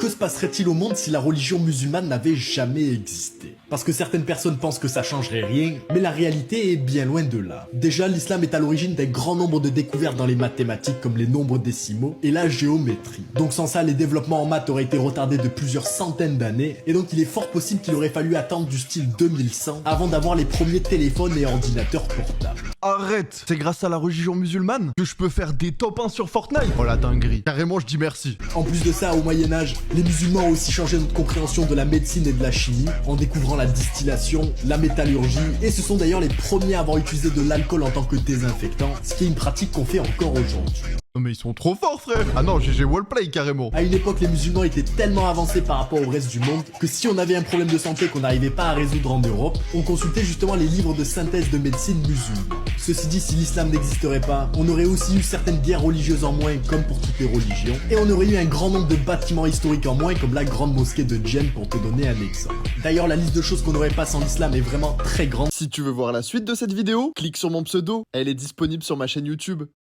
que se passerait-il au monde si la religion musulmane n'avait jamais existé? Parce que certaines personnes pensent que ça changerait rien, mais la réalité est bien loin de là. Déjà, l'islam est à l'origine d'un grand nombre de découvertes dans les mathématiques comme les nombres décimaux et la géométrie. Donc sans ça, les développements en maths auraient été retardés de plusieurs centaines d'années, et donc il est fort possible qu'il aurait fallu attendre du style 2100 avant d'avoir les premiers téléphones et ordinateurs portables. Arrête! C'est grâce à la religion musulmane que je peux faire des top 1 sur Fortnite? Oh la dinguerie. Carrément, je dis merci. En plus de ça, au Moyen-Âge, les musulmans ont aussi changé notre compréhension de la médecine et de la chimie en découvrant la distillation, la métallurgie, et ce sont d'ailleurs les premiers à avoir utilisé de l'alcool en tant que désinfectant, ce qui est une pratique qu'on fait encore aujourd'hui. Non mais ils sont trop forts, frère! Ah non, GG Wallplay carrément. À une époque, les musulmans étaient tellement avancés par rapport au reste du monde que si on avait un problème de santé qu'on n'arrivait pas à résoudre en Europe, on consultait justement les livres de synthèse de médecine musulmans. Ceci dit, si l'islam n'existerait pas, on aurait aussi eu certaines guerres religieuses en moins, comme pour toutes les religions, et on aurait eu un grand nombre de bâtiments historiques en moins, comme la grande mosquée de Djenn pour te donner un exemple. D'ailleurs, la liste de choses qu'on n'aurait pas sans l'islam est vraiment très grande. Si tu veux voir la suite de cette vidéo, clique sur mon pseudo, elle est disponible sur ma chaîne YouTube.